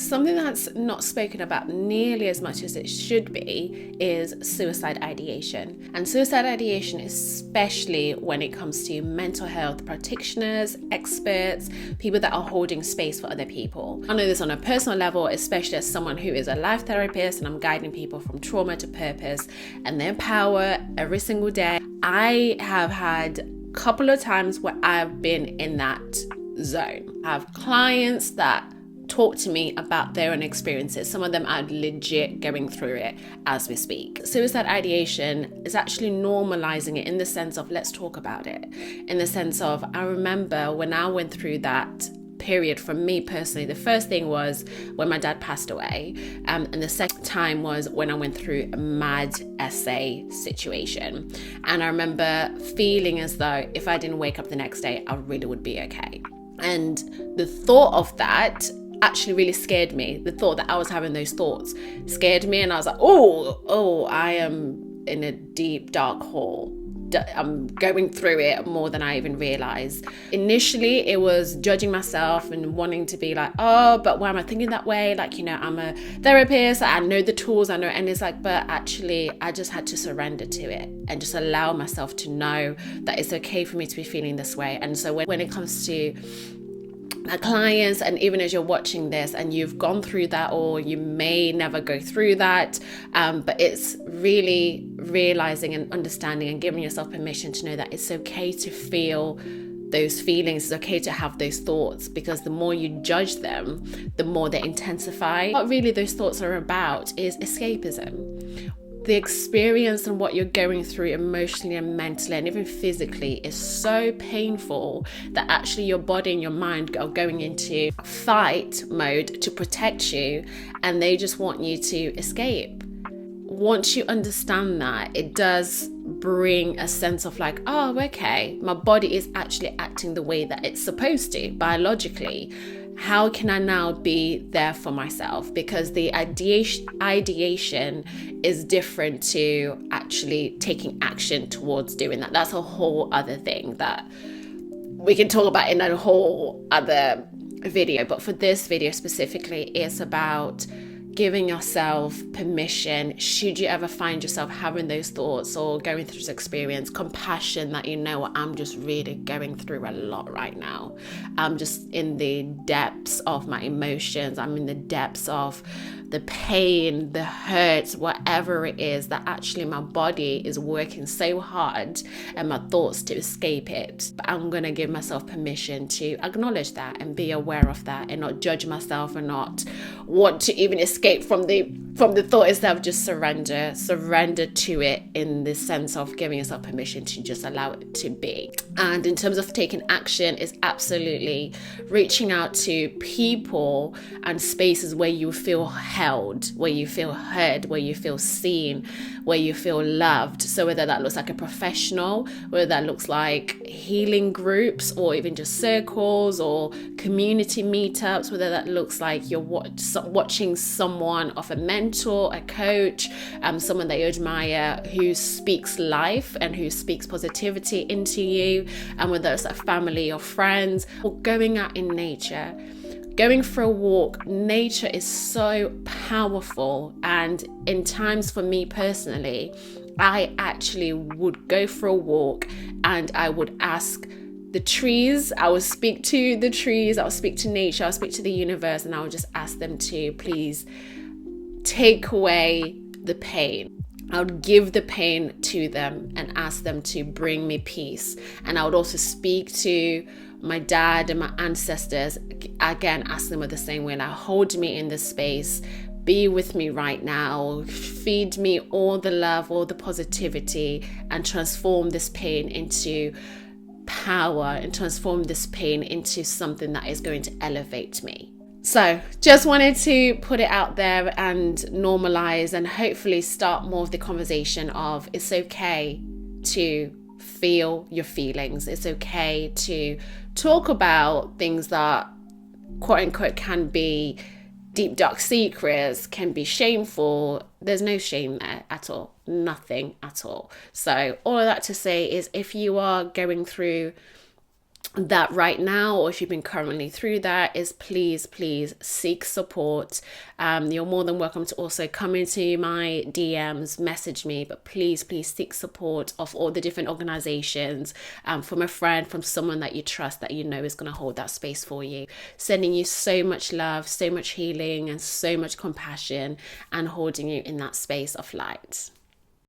something that's not spoken about nearly as much as it should be is suicide ideation. And suicide ideation, especially when it comes to mental health practitioners, experts, people that are holding space for other people. I know this on a personal level, especially as someone who is a life therapist and I'm guiding people from trauma to purpose and their power every single day. I have had a couple of times where I've been in that zone. I have clients that talk to me about their own experiences. Some of them are legit going through it as we speak. Suicide ideation is actually normalizing it in the sense of let's talk about it. In the sense of, I remember when I went through that period for me personally, the first thing was when my dad passed away, and the second time was when I went through a mad essay situation. And I remember feeling as though if I didn't wake up the next day, I really would be okay. And the thought of that actually really scared me. The thought that I was having those thoughts scared me, and I was like, oh, I am in a deep, dark hole. I'm going through it more than I even realized. Initially, it was judging myself and wanting to be like, oh, but why am I thinking that way? Like, you know, I'm a therapist, I know the tools, I know, and it's like, but actually, I just had to surrender to it and just allow myself to know that it's okay for me to be feeling this way. And so when it comes to my clients, and even as you're watching this and you've gone through that, or you may never go through that, but it's really realizing and understanding and giving yourself permission to know that it's okay to feel those feelings, it's okay to have those thoughts, because the more you judge them, the more they intensify. What really those thoughts are about is escapism. The experience and what you're going through emotionally and mentally and even physically is so painful that actually your body and your mind are going into fight mode to protect you, and they just want you to escape. Once you understand that, it does bring a sense of like, oh, okay, my body is actually acting the way that it's supposed to biologically. How can I now be there for myself? Because the ideation is different to actually taking action towards doing that. That's a whole other thing that we can talk about in a whole other video. But for this video specifically, it's about giving yourself permission, should you ever find yourself having those thoughts or going through this experience, compassion that, you know what, I'm just really going through a lot right now. I'm just in the depths of my emotions. I'm in the depths of the pain, the hurts, whatever it is, that actually my body is working so hard and my thoughts to escape it. But I'm going to give myself permission to acknowledge that and be aware of that and not judge myself and not want to even escape from the thought itself. Just surrender to it, in the sense of giving yourself permission to just allow it to be. And in terms of taking action, is absolutely reaching out to people and spaces where you feel held, where you feel heard, where you feel seen, where you feel loved. So whether that looks like a professional, whether that looks like healing groups or even just circles or community meetups, whether that looks like you're watching someone of a mentor, a coach, someone that you admire who speaks life and who speaks positivity into you, and whether it's a family or friends, or going out in nature. Going for a walk, nature is so powerful. And in times for me personally, I actually would go for a walk and I would ask the trees, I would speak to the trees, I would speak to nature, I would speak to the universe, and I would just ask them to please take away the pain. I would give the pain to them and ask them to bring me peace. And I would also speak to my dad and my ancestors, again, ask them the same way, like, hold me in this space, be with me right now, feed me all the love, all the positivity, and transform this pain into power, and transform this pain into something that is going to elevate me. So just wanted to put it out there and normalize and hopefully start more of the conversation of it's okay to feel your feelings. It's okay to talk about things that quote unquote can be deep dark secrets, can be shameful. There's no shame there at all, nothing at all. So all of that to say is, if you are going through that right now, or if you've been currently through that, is please seek support. You're more than welcome to also come into my DMs, message me, but please seek support of all the different organizations, from a friend, from someone that you trust, that you know is going to hold that space for you. Sending you so much love, so much healing, and so much compassion, and holding you in that space of light.